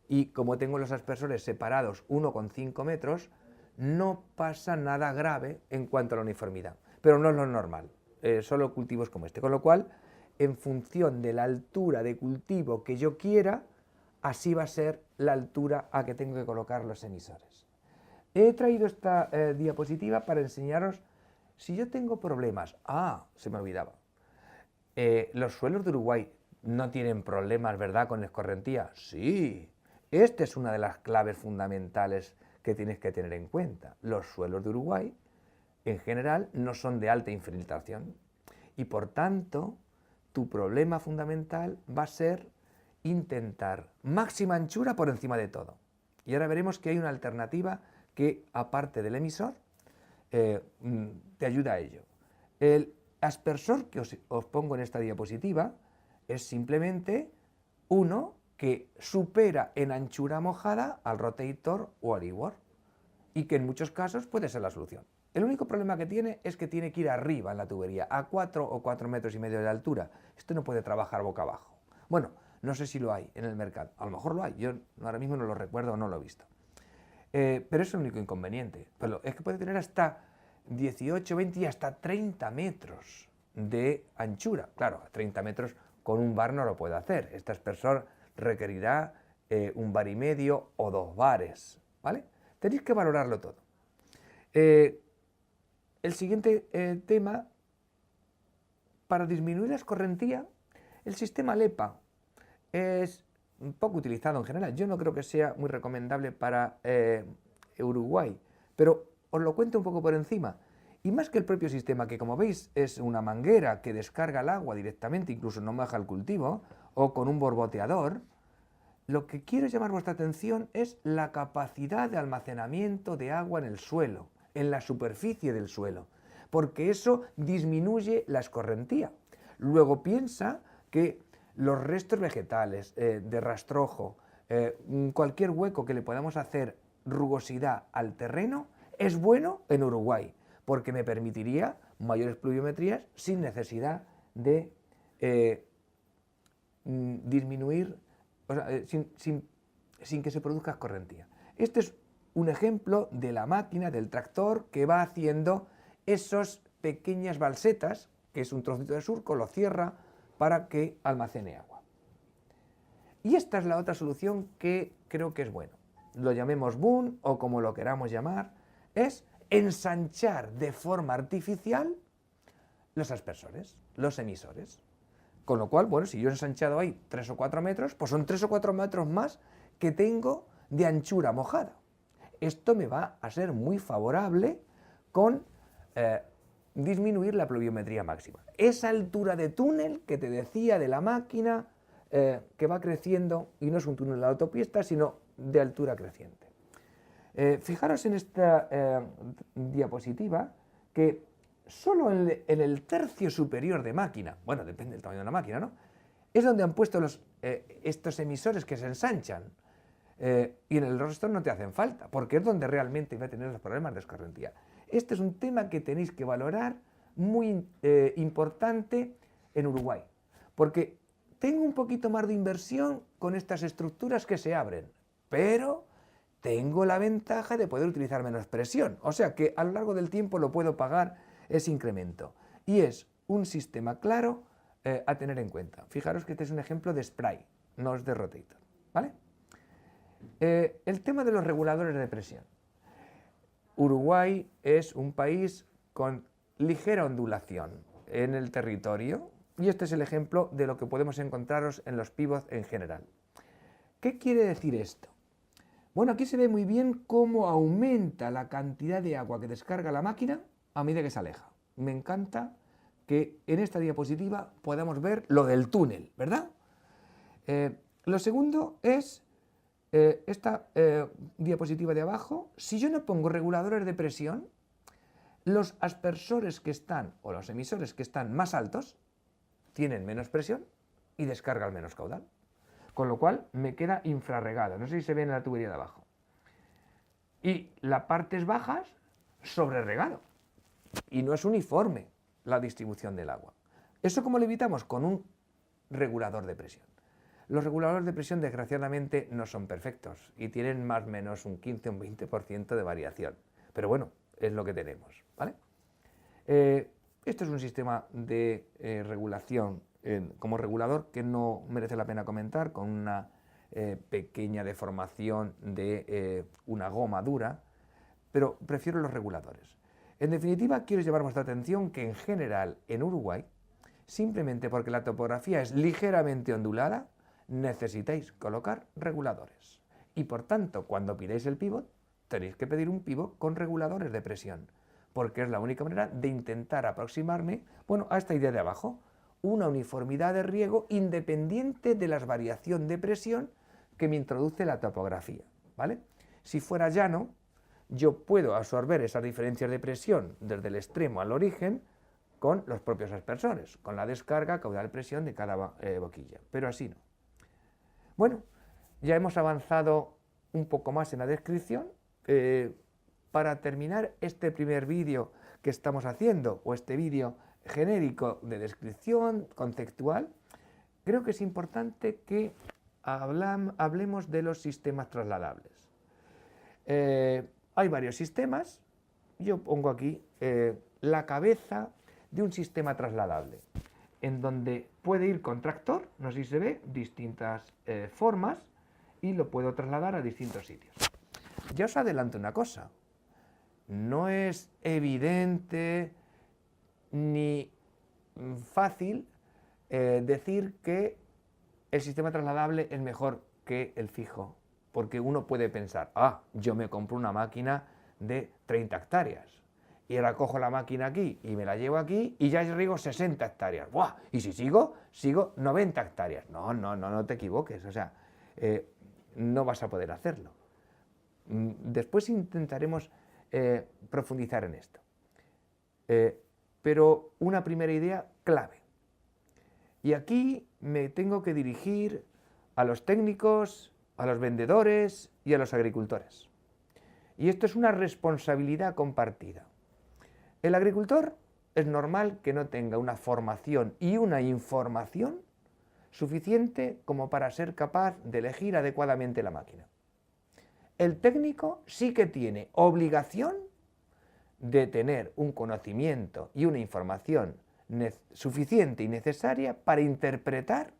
Y como tengo los aspersores separados 1,5 metros, no pasa nada grave en cuanto a la uniformidad, pero no es lo normal, solo cultivos como este, con lo cual, en función de la altura de cultivo que yo quiera, así va a ser la altura a que tengo que colocar los emisores. He traído esta diapositiva para enseñaros si yo tengo problemas. Se me olvidaba. Los suelos de Uruguay no tienen problemas, ¿verdad?, con escorrentía. Sí, esta es una de las claves fundamentales que tienes que tener en cuenta. Los suelos de Uruguay, en general, no son de alta infiltración y, por tanto, tu problema fundamental va a ser intentar máxima anchura por encima de todo. Y ahora veremos que hay una alternativa que, aparte del emisor, te ayuda a ello. El aspersor que os pongo en esta diapositiva es simplemente uno que supera en anchura mojada al rotator o al Eward y que en muchos casos puede ser la solución. El único problema que tiene es que tiene que ir arriba en la tubería, a 4 o 4,5 metros de altura. Esto no puede trabajar boca abajo. Bueno, no sé si lo hay en el mercado, a lo mejor lo hay, yo ahora mismo no lo recuerdo o no lo he visto. Pero es el único inconveniente. Pero es que puede tener hasta 18, 20 y hasta 30 metros de anchura. Claro, a 30 metros con un bar no lo puede hacer. Este aspersor requerirá 1,5 bares o 2 bares, ¿vale? Tenéis que valorarlo todo. El siguiente tema, para disminuir la escorrentía, el sistema LEPA es poco utilizado en general. Yo no creo que sea muy recomendable para Uruguay, pero os lo cuento un poco por encima. Y más que el propio sistema, que como veis es una manguera que descarga el agua directamente, incluso no moja el cultivo, o con un borboteador, lo que quiero llamar vuestra atención es la capacidad de almacenamiento de agua en el suelo, en la superficie del suelo, porque eso disminuye la escorrentía. Luego piensa que los restos vegetales, de rastrojo, cualquier hueco que le podamos hacer rugosidad al terreno, es bueno en Uruguay, porque me permitiría mayores pluviometrías sin necesidad de disminuir, o sea, sin que se produzca escorrentía. Este es un ejemplo de la máquina, del tractor, que va haciendo esas pequeñas balsetas, que es un trocito de surco, lo cierra para que almacene agua. Y esta es la otra solución que creo que es bueno. Lo llamemos boom o como lo queramos llamar, es ensanchar de forma artificial los aspersores, los emisores. Con lo cual, bueno, si yo he ensanchado ahí 3 o 4 metros, pues son 3 o 4 metros más que tengo de anchura mojada. Esto me va a ser muy favorable con disminuir la pluviometría máxima. Esa altura de túnel que te decía de la máquina que va creciendo, y no es un túnel de la autopista, sino de altura creciente. Fijaros en esta diapositiva que solo en el tercio superior de máquina, bueno, depende del tamaño de la máquina, ¿no?, es donde han puesto estos emisores que se ensanchan. Y en el resto no te hacen falta, porque es donde realmente va a tener los problemas de escorrentía. Este es un tema que tenéis que valorar, muy importante en Uruguay, porque tengo un poquito más de inversión con estas estructuras que se abren, pero tengo la ventaja de poder utilizar menos presión, o sea que a lo largo del tiempo lo puedo pagar ese incremento. Y es un sistema claro a tener en cuenta. Fijaros que este es un ejemplo de spray, no es de rotator, ¿vale? El tema de los reguladores de presión. Uruguay es un país con ligera ondulación en el territorio y este es el ejemplo de lo que podemos encontraros en los pivots en general. ¿Qué quiere decir esto? Bueno, aquí se ve muy bien cómo aumenta la cantidad de agua que descarga la máquina a medida que se aleja. Me encanta que en esta diapositiva podamos ver lo del túnel, ¿verdad? Lo segundo es esta diapositiva de abajo. Si yo no pongo reguladores de presión, los aspersores que están, o los emisores que están más altos, tienen menos presión y descargan menos caudal. Con lo cual me queda infrarregado. No sé si se ve en la tubería de abajo. Y las partes bajas, sobreregado. Y no es uniforme la distribución del agua. ¿Eso cómo lo evitamos? Con un regulador de presión. Los reguladores de presión, desgraciadamente, no son perfectos y tienen más o menos un 15 o un 20% de variación. Pero bueno, es lo que tenemos, ¿vale? Esto es un sistema de regulación como regulador que no merece la pena comentar, con una pequeña deformación de una goma dura, pero prefiero los reguladores. En definitiva, quiero llevar vuestra atención que en general en Uruguay, simplemente porque la topografía es ligeramente ondulada, necesitáis colocar reguladores. Y por tanto, cuando pidáis el pivot, tenéis que pedir un pivot con reguladores de presión, porque es la única manera de intentar aproximarme, bueno, a esta idea de abajo, una uniformidad de riego independiente de la variación de presión que me introduce la topografía, ¿vale? Si fuera llano, yo puedo absorber esas diferencias de presión desde el extremo al origen con los propios aspersores, con la descarga, caudal, presión de cada boquilla, pero así no. Bueno, ya hemos avanzado un poco más en la descripción. Para terminar este primer vídeo que estamos haciendo, o este vídeo genérico de descripción conceptual, creo que es importante que hablemos de los sistemas trasladables. Hay varios sistemas. Yo pongo aquí la cabeza de un sistema trasladable, en donde puede ir con tractor, no sé si se ve, distintas formas, y lo puedo trasladar a distintos sitios. Ya os adelanto una cosa, no es evidente ni fácil decir que el sistema trasladable es mejor que el fijo, porque uno puede pensar, yo me compro una máquina de 30 hectáreas, y ahora cojo la máquina aquí y me la llevo aquí y ya riego 60 hectáreas. ¡Buah! Y si sigo 90 hectáreas. No te equivoques, o sea, no vas a poder hacerlo. Después intentaremos profundizar en esto. Pero una primera idea clave. Y aquí me tengo que dirigir a los técnicos, a los vendedores y a los agricultores. Y esto es una responsabilidad compartida. El agricultor es normal que no tenga una formación y una información suficiente como para ser capaz de elegir adecuadamente la máquina. El técnico sí que tiene obligación de tener un conocimiento y una información suficiente y necesaria para interpretar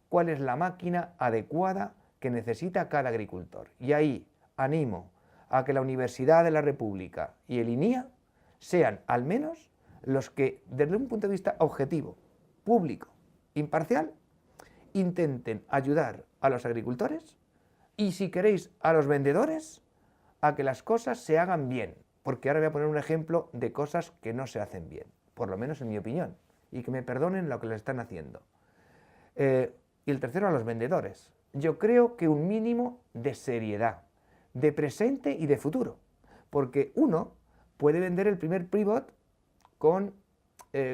cuál es la máquina adecuada que necesita cada agricultor. Y ahí animo a que la Universidad de la República y el INIA sean al menos los que, desde un punto de vista objetivo, público imparcial, intenten ayudar a los agricultores y, si queréis, a los vendedores a que las cosas se hagan bien. Porque ahora voy a poner un ejemplo de cosas que no se hacen bien, por lo menos en mi opinión, y que me perdonen lo que les están haciendo. Y el tercero, a los vendedores. Yo creo que un mínimo de seriedad, de presente y de futuro, porque uno puede vender el primer pivot con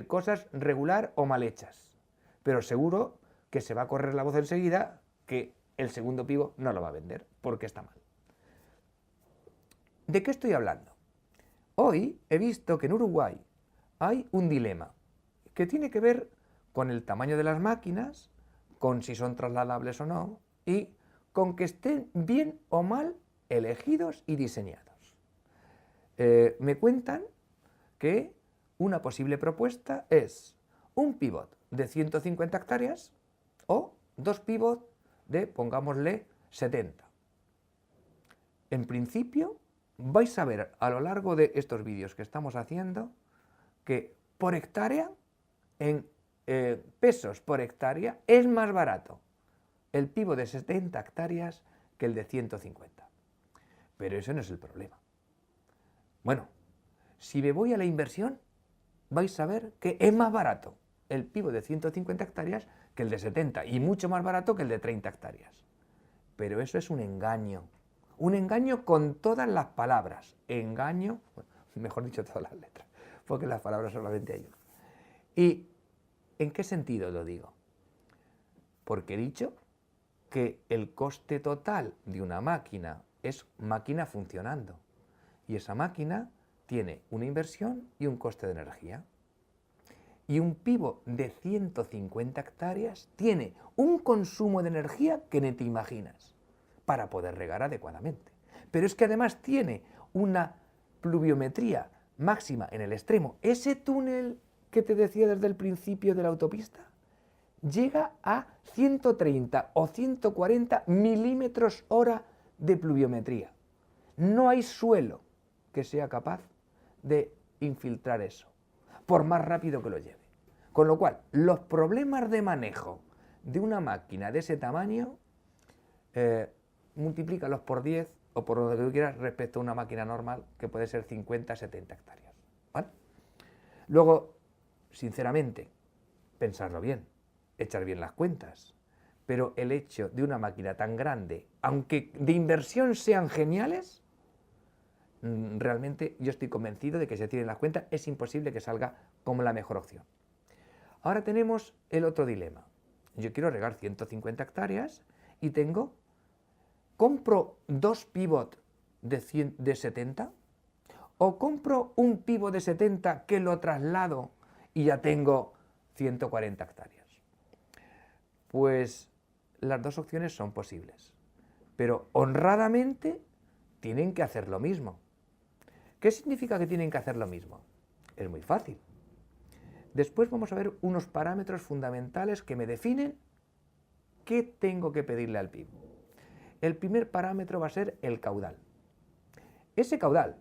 cosas regular o mal hechas, pero seguro que se va a correr la voz enseguida que el segundo pivot no lo va a vender porque está mal. ¿De qué estoy hablando? Hoy he visto que en Uruguay hay un dilema que tiene que ver con el tamaño de las máquinas, con si son trasladables o no, y con que estén bien o mal elegidos y diseñados. Me cuentan que una posible propuesta es un pivot de 150 hectáreas o dos pivots de, pongámosle, 70. En principio, vais a ver a lo largo de estos vídeos que estamos haciendo que por hectárea, en pesos por hectárea, es más barato el pivot de 70 hectáreas que el de 150. Pero eso no es el problema. Bueno, si me voy a la inversión, vais a ver que es más barato el pivot de 150 hectáreas que el de 70 y mucho más barato que el de 30 hectáreas. Pero eso es un engaño con todas las palabras. Engaño, bueno, mejor dicho, todas las letras, porque las palabras solamente hay una. ¿Y en qué sentido lo digo? Porque he dicho que el coste total de una máquina es máquina funcionando. Y esa máquina tiene una inversión y un coste de energía. Y un pivot de 150 hectáreas tiene un consumo de energía que ni te imaginas para poder regar adecuadamente. Pero es que además tiene una pluviometría máxima en el extremo. Ese túnel que te decía desde el principio de la autopista llega a 130 o 140 milímetros hora de pluviometría. No hay suelo que sea capaz de infiltrar eso, por más rápido que lo lleve. Con lo cual, los problemas de manejo de una máquina de ese tamaño, multiplícalos por 10 o por lo que tú quieras respecto a una máquina normal que puede ser 50, 70 hectáreas. ¿Vale? Luego, sinceramente, pensarlo bien, echar bien las cuentas, pero el hecho de una máquina tan grande, aunque de inversión sean geniales, realmente yo estoy convencido de que si se tienen las cuentas es imposible que salga como la mejor opción. Ahora tenemos el otro dilema. Yo quiero regar 150 hectáreas y ¿compro dos pivots de 70? ¿O compro un pivot de 70 que lo traslado y ya tengo 140 hectáreas? Pues las dos opciones son posibles, pero honradamente tienen que hacer lo mismo. ¿Qué significa que tienen que hacer lo mismo? Es muy fácil. Después vamos a ver unos parámetros fundamentales que me definen qué tengo que pedirle al pivot. El primer parámetro va a ser el caudal. Ese caudal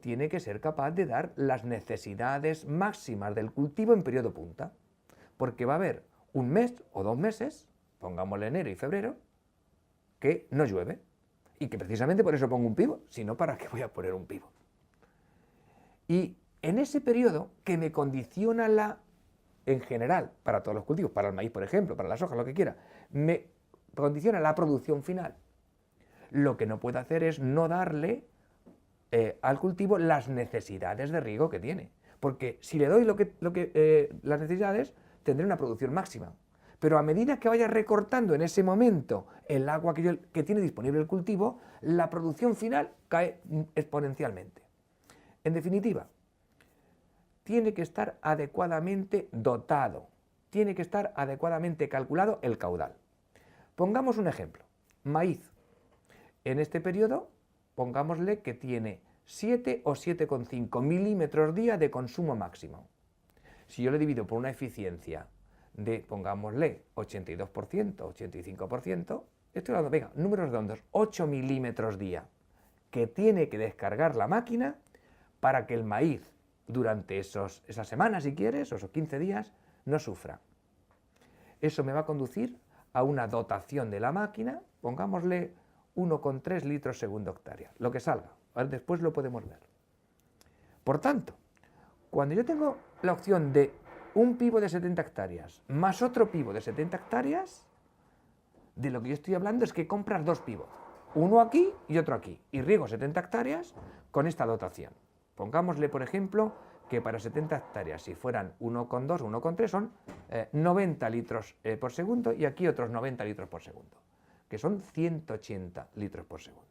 tiene que ser capaz de dar las necesidades máximas del cultivo en periodo punta, porque va a haber un mes o 2 meses, pongámosle enero y febrero, que no llueve, y que precisamente por eso pongo un pivot, si no, ¿para qué voy a poner un pivot? Y en ese periodo que me condiciona en general, para todos los cultivos, para el maíz, por ejemplo, para la soja, lo que quiera, me condiciona la producción final. Lo que no puedo hacer es no darle al cultivo las necesidades de riego que tiene. Porque si le doy las necesidades, tendré una producción máxima. Pero a medida que vaya recortando en ese momento el agua que tiene disponible el cultivo, la producción final cae exponencialmente. En definitiva, tiene que estar adecuadamente dotado, tiene que estar adecuadamente calculado el caudal. Pongamos un ejemplo, maíz. En este periodo, pongámosle que tiene 7 o 7,5 milímetros día de consumo máximo. Si yo le divido por una eficiencia de, pongámosle, 82%, 85%, estoy hablando, venga, números redondos, 8 milímetros día, que tiene que descargar la máquina para que el maíz, durante esas semanas, si quieres, o esos 15 días, no sufra. Eso me va a conducir a una dotación de la máquina, pongámosle 1,3 litros segundo hectárea, lo que salga. ¿Vale? Después lo podemos ver. Por tanto, cuando yo tengo la opción de un pivo de 70 hectáreas más otro pivo de 70 hectáreas, de lo que yo estoy hablando es que compras dos pivos, uno aquí y otro aquí, y riego 70 hectáreas con esta dotación. Pongámosle, por ejemplo, que para 70 hectáreas, si fueran 1,2 o 1,3, son 90 litros por segundo, y aquí otros 90 litros por segundo, que son 180 litros por segundo.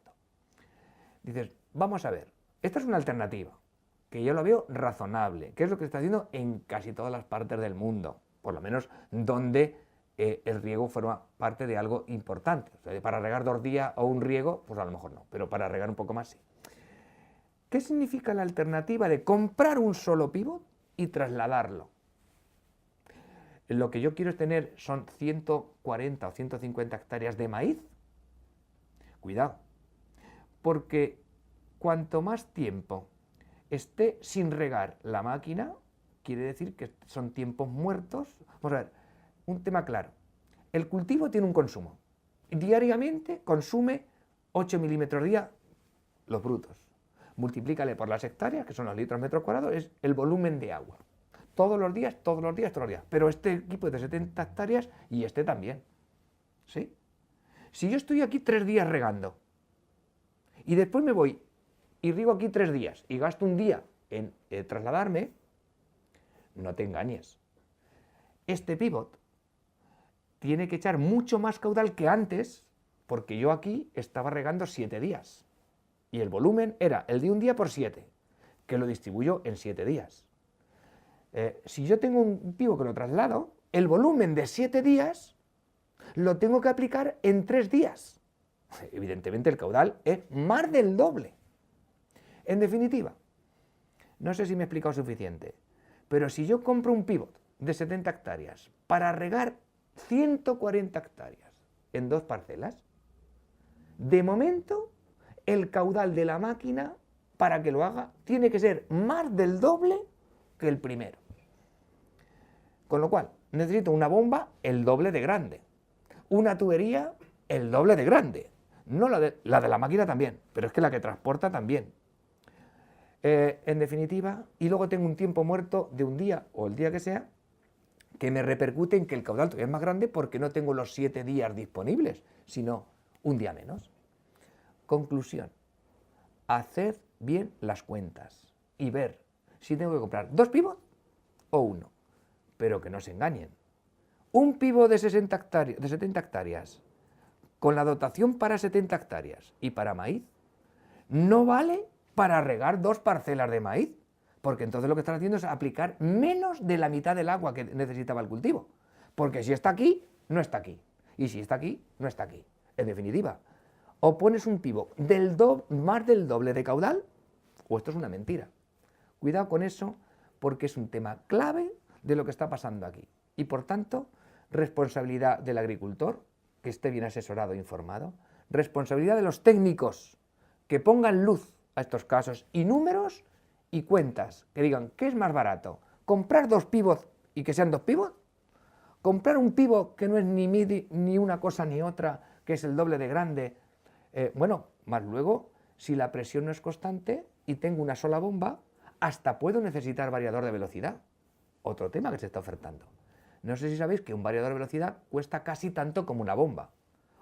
Dices, vamos a ver, esta es una alternativa, que yo lo veo razonable, que es lo que se está haciendo en casi todas las partes del mundo, por lo menos donde el riego forma parte de algo importante. O sea, para regar 2 días o un riego, pues a lo mejor no, pero para regar un poco más sí. ¿Qué significa la alternativa de comprar un solo pívot y trasladarlo? Lo que yo quiero es tener son 140 o 150 hectáreas de maíz. Cuidado, porque cuanto más tiempo esté sin regar la máquina, quiere decir que son tiempos muertos. Vamos a ver, un tema claro. El cultivo tiene un consumo. Diariamente consume 8 milímetros día los brutos. Multiplícale por las hectáreas, que son los litros metros cuadrados, es el volumen de agua. Todos los días, todos los días, todos los días. Pero este equipo es de 70 hectáreas y este también. ¿Sí? Si yo estoy aquí 3 días regando y después me voy y riego aquí 3 días y gasto un día en trasladarme, no te engañes. Este pivot tiene que echar mucho más caudal que antes, porque yo aquí estaba regando 7 días. Y el volumen era el de un día por 7, que lo distribuyo en 7 días. Si yo tengo un pivot que lo traslado, el volumen de 7 días lo tengo que aplicar en 3 días. Evidentemente el caudal es más del doble. En definitiva, no sé si me he explicado suficiente, pero si yo compro un pivot de 70 hectáreas para regar 140 hectáreas en 2 parcelas, de momento el caudal de la máquina para que lo haga tiene que ser más del doble que el primero. Con lo cual, necesito una bomba el doble de grande, una tubería el doble de grande, no la de la máquina también, pero es que la que transporta también. En definitiva, y luego tengo un tiempo muerto de un día o el día que sea, que me repercute en que el caudal todavía es más grande porque no tengo los 7 días disponibles, sino un día menos. Conclusión, haced bien las cuentas y ver si tengo que comprar 2 pivots o uno, pero que no se engañen. Un pivot de 70 hectáreas con la dotación para 70 hectáreas y para maíz no vale para regar 2 parcelas de maíz, porque entonces lo que están haciendo es aplicar menos de la mitad del agua que necesitaba el cultivo, porque si está aquí, no está aquí, y si está aquí, no está aquí. En definitiva, o pones un pivot más del doble de caudal, o esto es una mentira. Cuidado con eso, porque es un tema clave de lo que está pasando aquí. Y por tanto, responsabilidad del agricultor, que esté bien asesorado e informado, responsabilidad de los técnicos, que pongan luz a estos casos y números y cuentas, que digan, ¿qué es más barato? ¿Comprar 2 pivots y que sean 2 pivots? ¿Comprar un pivot que no es ni una cosa ni otra, que es el doble de grande? Bueno, más luego, si la presión no es constante y tengo una sola bomba, hasta puedo necesitar variador de velocidad. Otro tema que se está ofertando. No sé si sabéis que un variador de velocidad cuesta casi tanto como una bomba.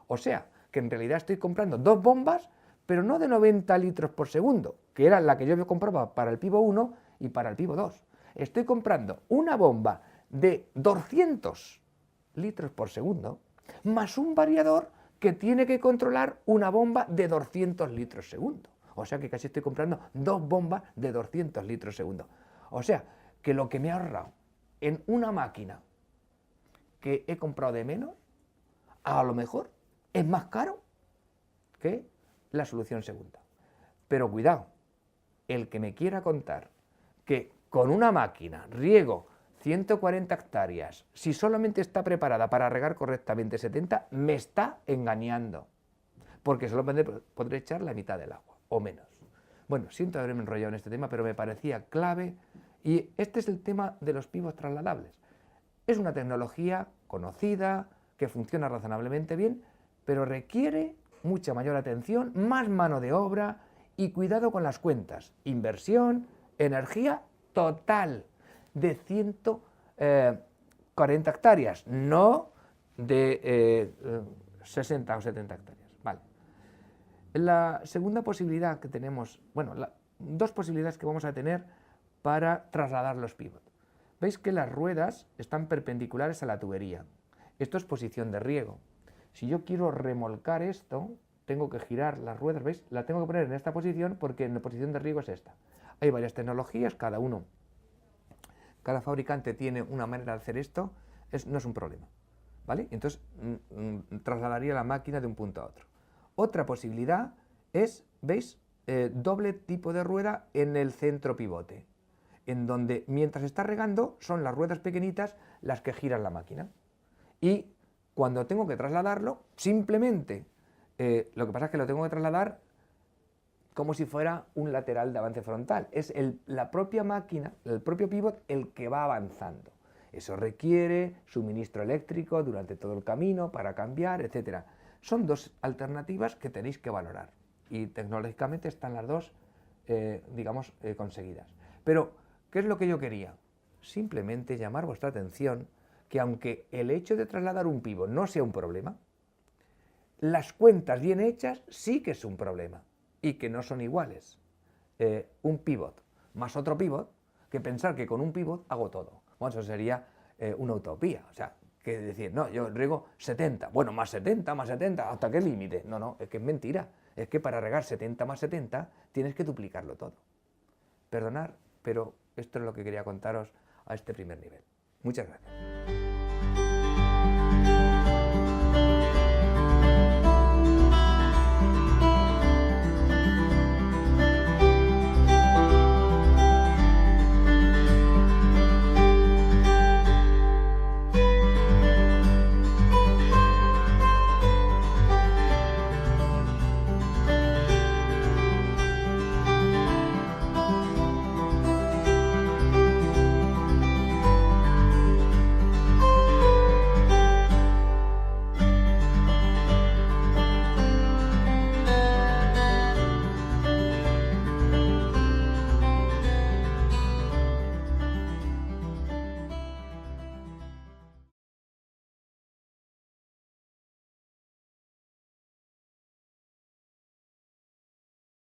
O sea, que en realidad estoy comprando 2 bombas, pero no de 90 litros por segundo, que era la que yo compraba para el pivot 1 y para el pivot 2. Estoy comprando una bomba de 200 litros por segundo, más un variador que tiene que controlar una bomba de 200 litros segundo. O sea que casi estoy comprando 2 bombas de 200 litros segundo. O sea que lo que me ha ahorrado en una máquina que he comprado de menos, a lo mejor es más caro que la solución segunda. Pero cuidado, el que me quiera contar que con una máquina riego 140 hectáreas, si solamente está preparada para regar correctamente 70, me está engañando, porque solo podré echar la mitad del agua, o menos. Bueno, siento haberme enrollado en este tema, pero me parecía clave, y este es el tema de los pivots trasladables. Es una tecnología conocida, que funciona razonablemente bien, pero requiere mucha mayor atención, más mano de obra y cuidado con las cuentas. Inversión, energía total de 140 hectáreas, no de 60 o 70 hectáreas. Vale. La segunda posibilidad que tenemos, bueno, dos posibilidades que vamos a tener para trasladar los pivots. Veis que las ruedas están perpendiculares a la tubería. Esto es posición de riego. Si yo quiero remolcar esto, tengo que girar las ruedas, ¿veis? La tengo que poner en esta posición porque en la posición de riego es esta. Hay varias tecnologías, cada fabricante tiene una manera de hacer esto, no es un problema, ¿vale? Entonces trasladaría la máquina de un punto a otro. Otra posibilidad es, ¿veis? Doble tipo de rueda en el centro pivote, en donde mientras está regando son las ruedas pequeñitas las que giran la máquina. Y cuando tengo que trasladarlo, simplemente, lo que pasa es que lo tengo que trasladar como si fuera un lateral de avance frontal. Es la propia máquina, el propio pivot, el que va avanzando. Eso requiere suministro eléctrico durante todo el camino para cambiar, etc. Son dos alternativas que tenéis que valorar y tecnológicamente están las dos, digamos, conseguidas. Pero, ¿qué es lo que yo quería? Simplemente llamar vuestra atención que aunque el hecho de trasladar un pivot no sea un problema, las cuentas bien hechas sí que es un problema y que no son iguales. Un pivot más otro pivot, que pensar que con un pivot hago todo. Bueno, eso sería una utopía. O sea, que decir, no, yo riego 70, bueno, más 70, ¿hasta qué límite? No, no, es que es mentira. Es que para regar 70 más 70 tienes que duplicarlo todo. Perdonad, pero esto es lo que quería contaros a este primer nivel. Muchas gracias.